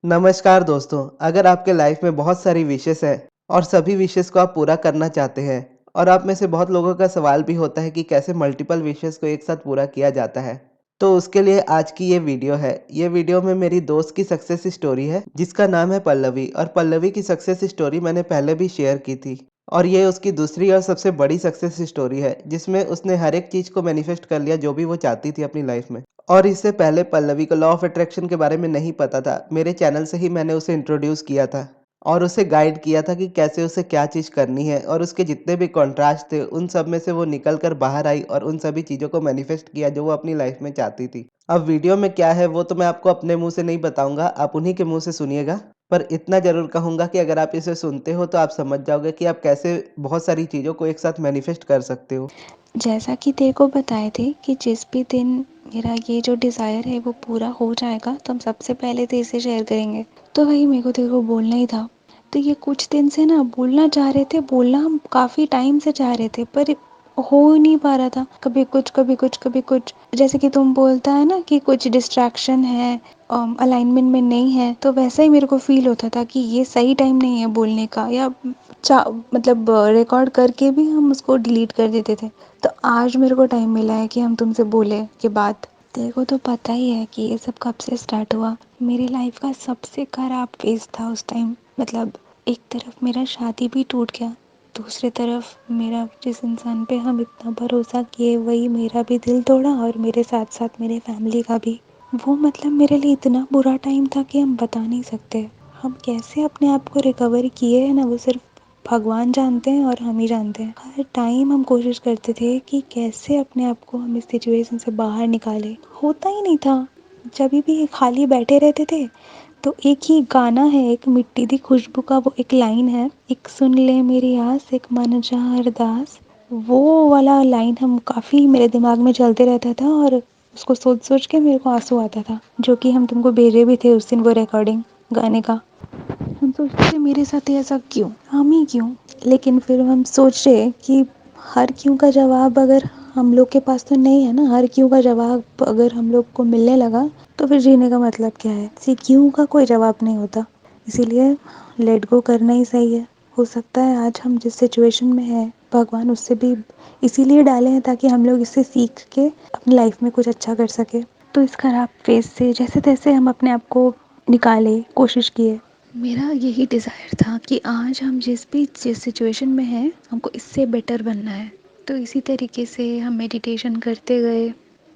नमस्कार दोस्तों, अगर आपके लाइफ में बहुत सारी विशेस है और सभी विशेस को आप पूरा करना चाहते हैं और आप में से बहुत लोगों का सवाल भी होता है कि कैसे मल्टीपल विशेस को एक साथ पूरा किया जाता है। तो उसके लिए आज की ये वीडियो है। ये वीडियो में मेरी दोस्त की सक्सेस स्टोरी है जिसका नाम है पल्लवी, और पल्लवी की सक्सेस स्टोरी मैंने पहले भी शेयर की थी। और ये उसकी दूसरी और सबसे बड़ी सक्सेस स्टोरी है जिसमें उसने हर एक चीज़ को मैनिफेस्ट कर लिया जो भी वो चाहती थी अपनी लाइफ में। और इससे पहले पल्लवी को लॉ ऑफ अट्रैक्शन के बारे में नहीं पता था। मेरे चैनल से ही मैंने उसे इंट्रोड्यूस किया था और उसे गाइड किया था कि कैसे उसे क्या चीज़ करनी है, और उसके जितने भी कॉन्ट्रास्ट थे उन सब में से वो निकल कर बाहर आई और उन सभी चीज़ों को मैनिफेस्ट किया जो वो अपनी लाइफ में चाहती थी। अब वीडियो में क्या है वो तो मैं आपको अपने मुंह से नहीं बताऊंगा, आप उन्हीं के मुंह से सुनिएगा। पर इतना ज़रूर कहूँगा कि अगर आप इसे सुनते हो तो आप समझ जाओगे कि आप कैसे बहुत सारी चीज़ों को एक साथ मैनिफेस्ट कर सकते हो। जैसा कि तेरे को बताए थे कि जिस भी दिन मेरा ये जो डिज़ायर है वो पूरा हो जाएगा तो हम सबसे पहले तेरे से शेयर करेंगे। तो वही मेरे को तेरे को बोलना ही था। तो ये कुछ दिन से ना बोलना चाह रहे थे, बोलना हम काफ़ी टाइम से चाह रहे थे, पर हो नहीं पा रहा था। कभी कुछ कभी कुछ कभी कुछ, जैसे कि तुम बोलता है ना कि कुछ डिस्ट्रैक्शन है, अलाइनमेंट में नहीं है, तो वैसा ही मेरे को फील होता था कि ये सही टाइम नहीं है बोलने का, या मतलब रिकॉर्ड करके भी हम उसको डिलीट कर देते थे। तो आज मेरे को टाइम मिला है कि हम तुमसे बोले के बाद। तेरे को तो पता ही है कि ये सब कब से स्टार्ट हुआ। मेरी लाइफ का सबसे खराब फेज था उस टाइम। मतलब एक तरफ मेरा शादी भी टूट गया, दूसरी तरफ मेरा जिस इंसान पे हम इतना भरोसा किए वही मेरा भी दिल तोड़ा, और मेरे साथ साथ मेरे फैमिली का भी। वो मतलब मेरे लिए इतना बुरा टाइम था कि हम बता नहीं सकते। हम कैसे अपने आप को रिकवर किए हैं ना, वो सिर्फ भगवान जानते हैं और हम ही जानते हैं। हर टाइम हम कोशिश करते थे कि कैसे अपने आप को हम इस सिचुएशन से बाहर निकालें। होता ही नहीं था। जब भी खाली बैठे रहते थे तो एक ही गाना है, एक मिट्टी दी खुशबू का वो एक लाइन है, एक सुन ले मेरी आस एक मन जा अरदास। वो वाला लाइन हम काफ़ी मेरे दिमाग में चलते रहता था, और उसको सोच सोच के मेरे को आंसू आता था, जो कि हम तुमको भेजे भी थे उस दिन वो रिकॉर्डिंग गाने का। हम सोचते थे मेरे साथ ही ऐसा क्यों, हम ही क्यों। लेकिन फिर हम सोच रहे कि हर क्यों का जवाब अगर हम लोग के पास तो नहीं है ना, हर क्यों का जवाब अगर हम लोग को मिलने लगा तो फिर जीने का मतलब क्या है। किसी क्यों का कोई जवाब नहीं होता। इसीलिए लेट गो करना ही सही है। हो सकता है आज हम जिस सिचुएशन में हैं भगवान उससे भी इसीलिए डाले हैं ताकि हम लोग इससे सीख के अपनी लाइफ में कुछ अच्छा कर सके। तो इस खराब फेज से जैसे तैसे हम अपने आप को निकाले, कोशिश किए। मेरा यही डिज़ायर था कि आज हम जिस सिचुएशन में हैं हमको इससे बेटर बनना है। तो इसी तरीके से हम मेडिटेशन करते गए,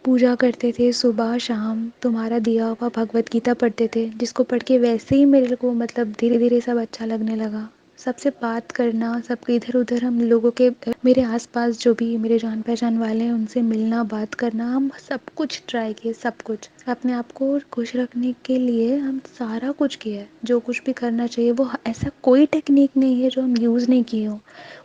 पूजा करते थे सुबह शाम, तुम्हारा दिया हुआ भगवत गीता पढ़ते थे, जिसको पढ़ के वैसे ही मेरे को मतलब धीरे धीरे सब अच्छा लगने लगा। सबसे बात करना, सबके इधर उधर हम लोगों के मेरे आसपास जो भी मेरे जान पहचान वाले हैं उनसे मिलना, बात करना, हम सब कुछ ट्राई किए। सब कुछ अपने आप को खुश रखने के लिए हम सारा कुछ किया है, जो कुछ भी करना चाहिए। वो ऐसा कोई टेक्निक नहीं है जो हम यूज़ नहीं किए हो।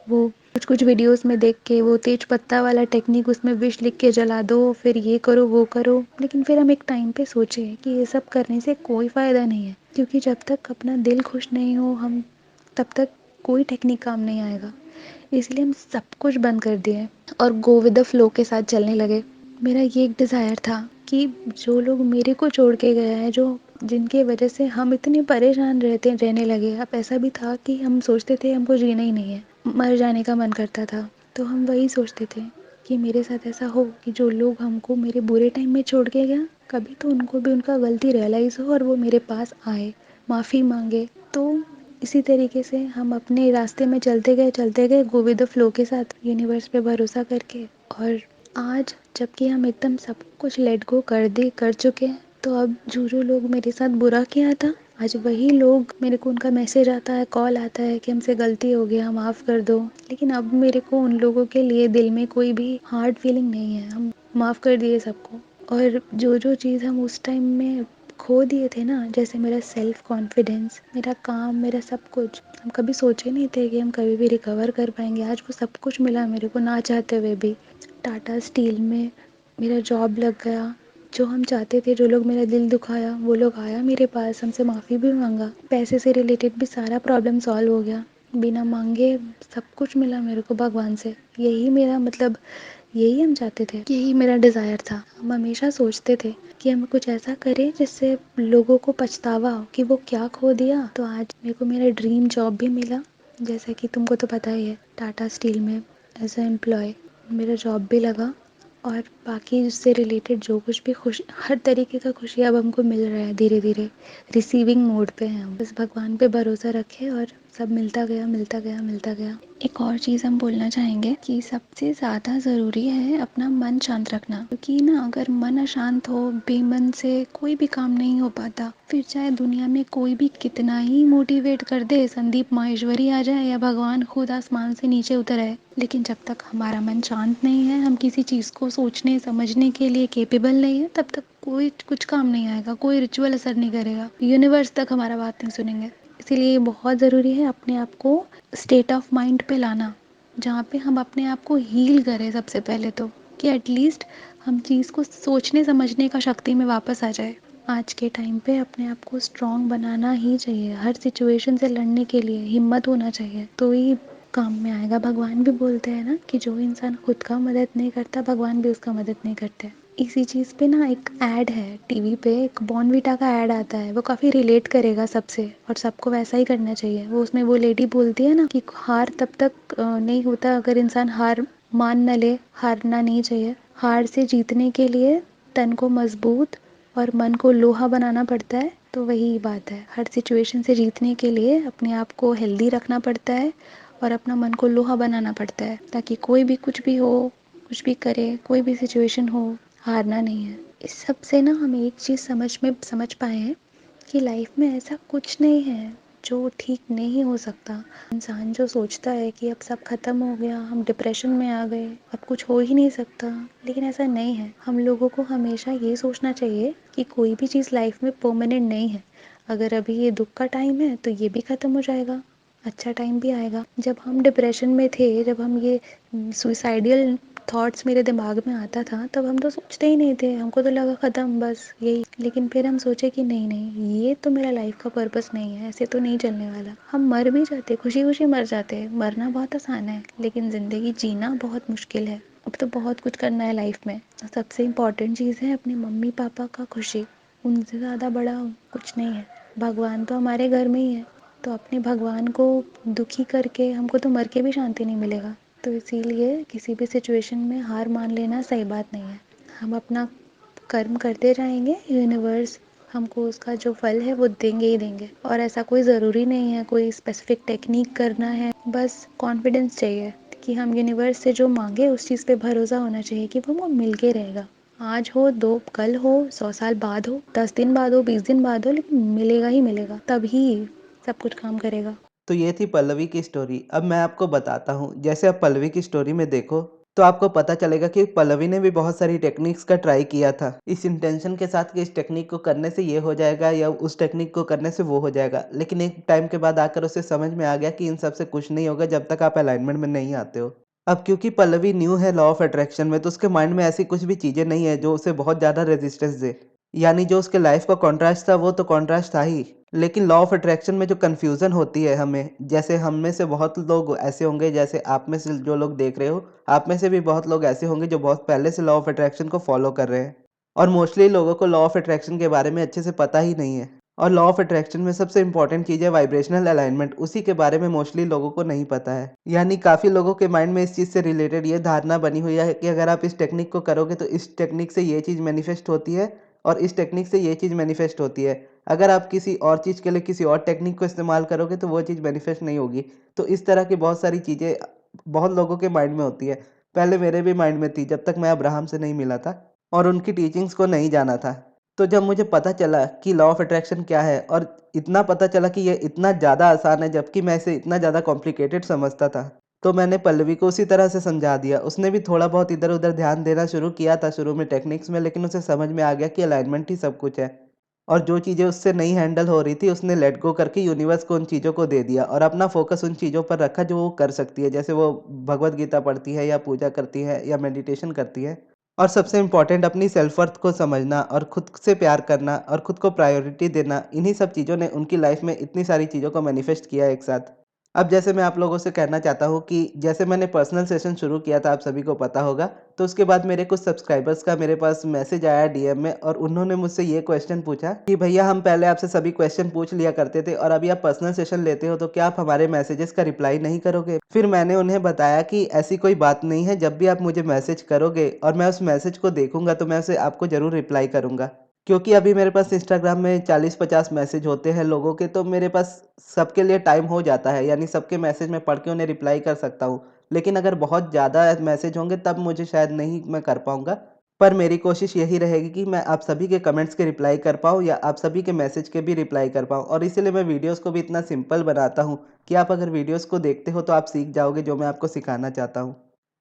वो कुछ कुछ वीडियोस में देख के वो तेज पत्ता वाला टेक्निक, उसमें विश लिख के जला दो, फिर ये करो वो करो। लेकिन फिर हम एक टाइम पे सोचे कि ये सब करने से कोई फ़ायदा नहीं है, क्योंकि जब तक अपना दिल खुश नहीं हो हम, तब तक कोई टेक्निक काम नहीं आएगा। इसलिए हम सब कुछ बंद कर दिए और गो विद द फ्लो के साथ चलने लगे। मेरा ये एक डिज़ायर था कि जो लोग मेरे को छोड़ के गए हैं, जो जिनके वजह से हम इतने परेशान रहने लगे। अब ऐसा भी था कि हम सोचते थे हमको जीना ही नहीं है, मर जाने का मन करता था। तो हम वही सोचते थे कि मेरे साथ ऐसा हो कि जो लोग हमको मेरे बुरे टाइम में छोड़ के गया, कभी तो उनको भी उनका गलती रियलाइज़ हो और वो मेरे पास आए, माफ़ी मांगे। तो इसी तरीके से हम अपने रास्ते में चलते गए गो विद द फ्लो के साथ, यूनिवर्स पे भरोसा करके। और आज जबकि हम एकदम सब कुछ लेट गो कर चुके हैं, तो अब जो लोग मेरे साथ बुरा किया था, आज वही लोग मेरे को उनका मैसेज आता है, कॉल आता है कि हमसे गलती हो गया, माफ़ कर दो। लेकिन अब मेरे को उन लोगों के लिए दिल में कोई भी हार्ड फीलिंग नहीं है। हम माफ़ कर दिए सबको। और जो चीज़ हम उस टाइम में खो दिए थे ना, जैसे मेरा सेल्फ कॉन्फिडेंस, मेरा काम, मेरा सब कुछ, हम कभी सोचे नहीं थे कि हम कभी भी रिकवर कर पाएंगे। आज वो सब कुछ मिला मेरे को ना चाहते हुए भी। टाटा स्टील में मेरा जॉब लग गया। जो हम चाहते थे, जो लोग मेरा दिल दुखाया वो लोग आया मेरे पास, हमसे माफ़ी भी मांगा, पैसे से रिलेटेड भी सारा प्रॉब्लम सॉल्व हो गया। बिना मांगे सब कुछ मिला मेरे को भगवान से। यही मेरा मतलब यही हम चाहते थे, यही मेरा डिज़ायर था। हम हमेशा सोचते थे कि हम कुछ ऐसा करें जिससे लोगों को पछतावा हो कि वो क्या खो दिया। तो आज मेरे को मेरा ड्रीम जॉब भी मिला, जैसा कि तुमको तो पता ही है, टाटा स्टील में एज अ एम्प्लॉय मेरा जॉब भी लगा। और बाकी उससे रिलेटेड जो कुछ भी खुश, हर तरीके का खुशी अब हमको मिल रहा है धीरे धीरे। रिसीविंग मोड पे हैं हम, बस भगवान पे भरोसा रखे और सब मिलता गया मिलता गया मिलता गया। एक और चीज़ हम बोलना चाहेंगे कि सबसे ज़्यादा ज़रूरी है अपना मन शांत रखना, क्योंकि ना अगर मन अशांत हो, बेमन से कोई भी काम नहीं हो पाता। फिर चाहे दुनिया में कोई भी कितना ही मोटिवेट कर दे, संदीप माहेश्वरी आ जाए या भगवान खुद आसमान से नीचे उतर आए, लेकिन जब तक हमारा मन शांत नहीं है, हम किसी चीज़ को सोचने समझने के लिए केपेबल नहीं है, तब तक कोई कुछ काम नहीं आएगा, कोई रिचुअल असर नहीं करेगा, यूनिवर्स तक हमारा बात नहीं सुनेंगे। इसीलिए ये बहुत ज़रूरी है अपने आप को स्टेट ऑफ माइंड पे लाना, जहाँ पे हम अपने आप को हील करें सबसे पहले तो, कि एटलीस्ट हम चीज़ को सोचने समझने का शक्ति में वापस आ जाए। आज के टाइम पे अपने आप को स्ट्रॉन्ग बनाना ही चाहिए, हर सिचुएशन से लड़ने के लिए हिम्मत होना चाहिए, तो ही काम में आएगा। भगवान भी बोलते हैं ना कि जो इंसान खुद का मदद नहीं करता, भगवान भी उसका मदद नहीं करते। इसी चीज़ पे ना एक ऐड है टीवी पे, एक बॉर्नवीटा का ऐड आता है, वो काफ़ी रिलेट करेगा सबसे, और सबको वैसा ही करना चाहिए। वो उसमें वो लेडी बोलती है ना कि हार तब तक नहीं होता अगर इंसान हार मान न ले, हारना नहीं चाहिए। हार से जीतने के लिए तन को मजबूत और मन को लोहा बनाना पड़ता है। तो वही बात है, हर सिचुएशन से जीतने के लिए अपने आप को हेल्दी रखना पड़ता है और अपना मन को लोहा बनाना पड़ता है, ताकि कोई भी कुछ भी हो, कुछ भी करे, कोई भी सिचुएशन हो, हारना नहीं है। इस सब से ना हम एक चीज़ समझ पाए हैं कि लाइफ में ऐसा कुछ नहीं है जो ठीक नहीं हो सकता। इंसान जो सोचता है कि अब सब खत्म हो गया, हम डिप्रेशन में आ गए, अब कुछ हो ही नहीं सकता, लेकिन ऐसा नहीं है। हम लोगों को हमेशा ये सोचना चाहिए कि कोई भी चीज़ लाइफ में परमानेंट नहीं है। अगर अभी ये दुख का टाइम है तो ये भी ख़त्म हो जाएगा, अच्छा टाइम भी आएगा। जब हम डिप्रेशन में थे, जब हम ये सुइसाइडल थॉट्स मेरे दिमाग में आता था, तब हम तो सोचते ही नहीं थे, हमको तो लगा ख़त्म बस यही। लेकिन फिर हम सोचे कि नहीं नहीं, ये तो मेरा लाइफ का पर्पस नहीं है, ऐसे तो नहीं चलने वाला। हम मर भी जाते, खुशी खुशी मर जाते। मरना बहुत आसान है, लेकिन ज़िंदगी जीना बहुत मुश्किल है। अब तो बहुत कुछ करना है लाइफ में। सबसे इम्पॉर्टेंट चीज़ है अपने मम्मी पापा का खुशी, उनसे ज़्यादा बड़ा कुछ नहीं है। भगवान तो हमारे घर में ही है, तो अपने भगवान को दुखी करके हमको तो मर के भी शांति नहीं मिलेगा। तो इसीलिए किसी भी सिचुएशन में हार मान लेना सही बात नहीं है। हम अपना कर्म करते जाएंगे, यूनिवर्स हमको उसका जो फल है वो देंगे ही देंगे। और ऐसा कोई ज़रूरी नहीं है कोई स्पेसिफिक टेक्निक करना है, बस कॉन्फिडेंस चाहिए कि हम यूनिवर्स से जो मांगे उस चीज़ पे भरोसा होना चाहिए कि वो मिल के रहेगा। आज हो, दो कल हो, 100 साल बाद हो, 10 दिन बाद हो, 20 दिन बाद हो, लेकिन मिलेगा ही मिलेगा, तभी सब कुछ काम करेगा। तो ये थी पल्लवी की स्टोरी। अब मैं आपको बताता हूँ, जैसे आप पल्लवी की स्टोरी में देखो, तो आपको पता चलेगा कि पल्लवी ने भी बहुत सारी टेक्निक्स का ट्राई किया था, इस इंटेंशन के साथ कि इस टेक्निक को करने से ये हो जाएगा या उस टेक्निक को करने से वो हो जाएगा। लेकिन एक टाइम के बाद आकर उसे समझ में आ गया कि इन सब से कुछ नहीं होगा जब तक आप अलाइनमेंट में नहीं आते हो। अब क्योंकि पल्लवी न्यू है लॉ ऑफ अट्रैक्शन में, तो उसके माइंड में ऐसी कुछ भी चीज़ें नहीं है जो उसे बहुत ज़्यादा रेजिस्टेंस दे। यानी जो उसके लाइफ का कॉन्ट्रास्ट था वो तो कॉन्ट्रास्ट था ही, लेकिन लॉ ऑफ अट्रैक्शन में जो कन्फ्यूज़न होती है हमें, जैसे हम में से बहुत लोग ऐसे होंगे, जैसे आप में से जो लोग देख रहे हो, आप में से भी बहुत लोग ऐसे होंगे जो बहुत पहले से लॉ ऑफ अट्रैक्शन को फॉलो कर रहे हैं। और मोस्टली लोगों को लॉ ऑफ अट्रैक्शन के बारे में अच्छे से पता ही नहीं है। और लॉ ऑफ अट्रैक्शन में सबसे इंपॉर्टेंट चीज़ है वाइब्रेशनल अलाइनमेंट, उसी के बारे में मोस्टली लोगों को नहीं पता है। यानी काफ़ी लोगों के माइंड में इस चीज़ से रिलेटेड ये धारणा बनी हुई है कि अगर आप इस टेक्निक को करोगे तो इस टेक्निक से ये चीज़ मैनिफेस्ट होती है और इस टेक्निक से ये चीज़ मैनिफेस्ट होती है। अगर आप किसी और चीज़ के लिए किसी और टेक्निक को इस्तेमाल करोगे तो वो चीज़ मैनिफेस्ट नहीं होगी। तो इस तरह की बहुत सारी चीज़ें बहुत लोगों के माइंड में होती है। पहले मेरे भी माइंड में थी जब तक मैं अब्राहम से नहीं मिला था और उनकी टीचिंग्स को नहीं जाना था। तो जब मुझे पता चला कि लॉ ऑफ अट्रैक्शन क्या है और इतना पता चला कि ये इतना ज़्यादा आसान है जबकि मैं इसे इतना ज़्यादा कॉम्प्लिकेटेड समझता था, तो मैंने पल्लवी को उसी तरह से समझा दिया। उसने भी थोड़ा बहुत इधर-उधर ध्यान देना शुरू किया था शुरू में टेक्निक्स में, लेकिन उसे समझ में आ गया कि अलाइनमेंट ही सब कुछ है। और जो चीज़ें उससे नहीं हैंडल हो रही थी, उसने लेट गो करके यूनिवर्स को उन चीज़ों को दे दिया और अपना फ़ोकस उन चीज़ों पर रखा जो वो कर सकती है। जैसे वो भगवद गीता पढ़ती है या पूजा करती है या मेडिटेशन करती है। और सबसे इम्पोर्टेंट अपनी सेल्फ वर्थ को समझना और खुद से प्यार करना और खुद को प्रायोरिटी देना, इन्हीं सब चीज़ों ने उनकी लाइफ में इतनी सारी चीज़ों को मैनिफेस्ट किया एक साथ। अब जैसे मैं आप लोगों से कहना चाहता हूँ कि जैसे मैंने पर्सनल सेशन शुरू किया था, आप सभी को पता होगा, तो उसके बाद मेरे कुछ सब्सक्राइबर्स का मेरे पास मैसेज आया डीएम में और उन्होंने मुझसे ये क्वेश्चन पूछा कि भैया हम पहले आपसे सभी क्वेश्चन पूछ लिया करते थे और अभी आप पर्सनल सेशन लेते हो तो क्या आप हमारे मैसेजेस का रिप्लाई नहीं करोगे? फिर मैंने उन्हें बताया कि ऐसी कोई बात नहीं है, जब भी आप मुझे मैसेज करोगे और मैं उस मैसेज को देखूंगा तो मैं उसे आपको ज़रूर रिप्लाई करूंगा। क्योंकि अभी मेरे पास इंस्टाग्राम में 40-50 मैसेज होते हैं लोगों के, तो मेरे पास सबके लिए टाइम हो जाता है, यानी सबके मैसेज मैं पढ़ के उन्हें रिप्लाई कर सकता हूँ। लेकिन अगर बहुत ज़्यादा मैसेज होंगे तब मुझे शायद नहीं मैं कर पाऊँगा। पर मेरी कोशिश यही रहेगी कि मैं आप सभी के कमेंट्स के रिप्लाई कर पाऊँ या आप सभी के मैसेज के भी रिप्लाई कर पाऊँ, और इसीलिए मैं वीडियोज़ को भी इतना सिंपल बनाता हूँ कि आप अगर वीडियोज़ को देखते हो तो आप सीख जाओगे जो मैं आपको सिखाना चाहता हूँ।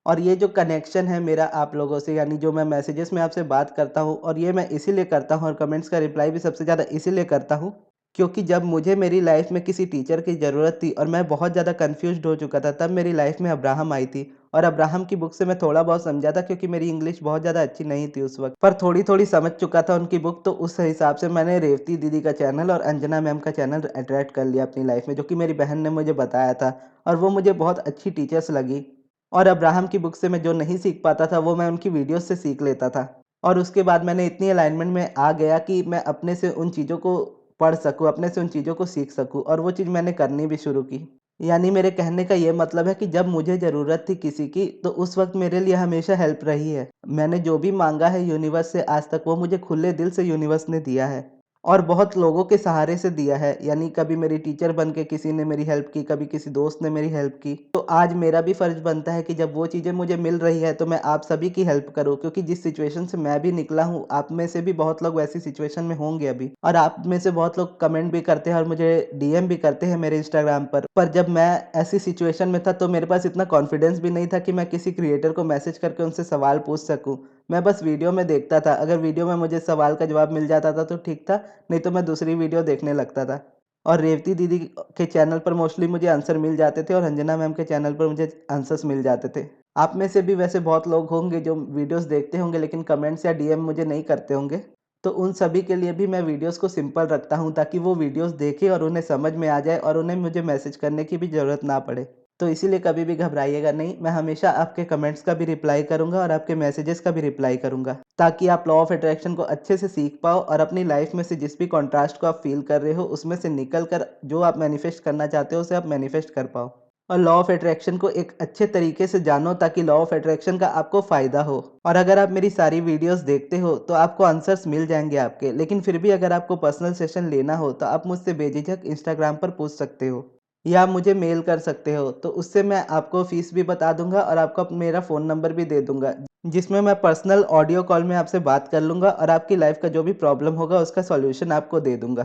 और ये जो कनेक्शन है मेरा आप लोगों से, यानी जो मैं मैसेजेस में आपसे बात करता हूँ और ये मैं इसीलिए करता हूँ और कमेंट्स का रिप्लाई भी सबसे ज़्यादा इसीलिए करता हूँ, क्योंकि जब मुझे मेरी लाइफ में किसी टीचर की ज़रूरत थी और मैं बहुत ज़्यादा कन्फ्यूज़्ड हो चुका था, तब मेरी लाइफ में अब्राहम आई थी और अब्राहम की बुक से मैं थोड़ा बहुत समझा था, क्योंकि मेरी इंग्लिश बहुत ज़्यादा अच्छी नहीं थी उस वक़्त। पर थोड़ी-थोड़ी समझ चुका था उनकी बुक, तो उस हिसाब से मैंने रेवती दीदी का चैनल और अंजना मैम का चैनल अट्रैक्ट कर लिया अपनी लाइफ में, जो कि मेरी बहन ने मुझे बताया था और वो मुझे बहुत अच्छी टीचर्स लगी। और अब्राहम की बुक से मैं जो नहीं सीख पाता था, वो मैं उनकी वीडियोज़ से सीख लेता था। और उसके बाद मैंने इतनी अलाइनमेंट में आ गया कि मैं अपने से उन चीज़ों को पढ़ सकूँ, अपने से उन चीज़ों को सीख सकूँ, और वो चीज़ मैंने करनी भी शुरू की। यानी मेरे कहने का ये मतलब है कि जब मुझे ज़रूरत थी किसी की, तो उस वक़्त मेरे लिए हमेशा हेल्प रही है। मैंने जो भी माँगा है यूनिवर्स से आज तक, वो मुझे खुले दिल से यूनिवर्स ने दिया है। और बहुत लोगों के सहारे से दिया है, यानी कभी मेरी टीचर बन के किसी ने मेरी हेल्प की, कभी किसी दोस्त ने मेरी हेल्प की। तो आज मेरा भी फ़र्ज़ बनता है कि जब वो चीज़ें मुझे मिल रही है तो मैं आप सभी की हेल्प करूँ, क्योंकि जिस सिचुएशन से मैं भी निकला हूँ, आप में से भी बहुत लोग वैसी सिचुएशन में होंगे अभी, और आप में से बहुत लोग कमेंट भी करते हैं और मुझे डीएम भी करते हैं मेरे इंस्टाग्राम पर। जब मैं ऐसी सिचुएशन में था तो मेरे पास इतना कॉन्फिडेंस भी नहीं था कि मैं किसी क्रिएटर को मैसेज करके उनसे सवाल पूछ सकूँ। मैं बस वीडियो में देखता था, अगर वीडियो में मुझे सवाल का जवाब मिल जाता था तो ठीक था, नहीं तो मैं दूसरी वीडियो देखने लगता था। और रेवती दीदी के चैनल पर मोस्टली मुझे आंसर मिल जाते थे और अंजना मैम के चैनल पर मुझे आंसर्स मिल जाते थे। आप में से भी वैसे बहुत लोग होंगे जो वीडियोज़ देखते होंगे लेकिन कमेंट्स या डीएम मुझे नहीं करते होंगे। तो उन सभी के लिए भी मैं वीडियोज़ को सिंपल रखता हूँ, ताकि वो वीडियोज़ देखें और उन्हें समझ में आ जाए और उन्हें मुझे मैसेज करने की भी ज़रूरत ना पड़े। तो इसीलिए कभी भी घबराइएगा नहीं, मैं हमेशा आपके कमेंट्स का भी रिप्लाई करूँगा और आपके मैसेजेस का भी रिप्लाई करूँगा, ताकि आप लॉ ऑफ अट्रैक्शन को अच्छे से सीख पाओ और अपनी लाइफ में से जिस भी कॉन्ट्रास्ट को आप फ़ील कर रहे हो, उसमें से निकल कर जो आप मैनिफेस्ट करना चाहते हो, उसे आप मैनिफेस्ट कर पाओ। और लॉ ऑफ अट्रैक्शन को एक अच्छे तरीके से जानो, ताकि लॉ ऑफ अट्रैक्शन का आपको फ़ायदा हो। और अगर आप मेरी सारी वीडियोज़ देखते हो, तो आपको आंसर्स मिल जाएँगे आपके, लेकिन फिर भी अगर आपको पर्सनल सेशन लेना हो, तो आप मुझसे बेझिझक इंस्टाग्राम पर पूछ सकते हो। या आप मुझे मेल कर सकते हो, तो उससे मैं आपको फ़ीस भी बता दूँगा और आपको मेरा फ़ोन नंबर भी दे दूँगा, जिसमें मैं पर्सनल ऑडियो कॉल में आपसे बात कर लूँगा और आपकी लाइफ़ का जो भी प्रॉब्लम होगा उसका सॉल्यूशन आपको दे दूँगा।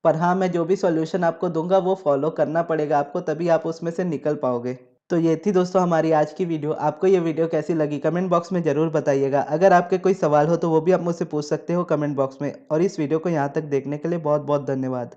पर हाँ, मैं जो भी सॉल्यूशन आपको दूँगा वो फ़ॉलो करना पड़ेगा आपको, तभी आप उसमें से निकल पाओगे। तो ये थी दोस्तों हमारी आज की वीडियो। आपको ये वीडियो कैसी लगी कमेंट बॉक्स में ज़रूर बताइएगा। अगर आपके कोई सवाल हो तो वो भी आप मुझसे पूछ सकते हो कमेंट बॉक्स में, और इस वीडियो को यहाँ तक देखने के लिए बहुत-बहुत धन्यवाद।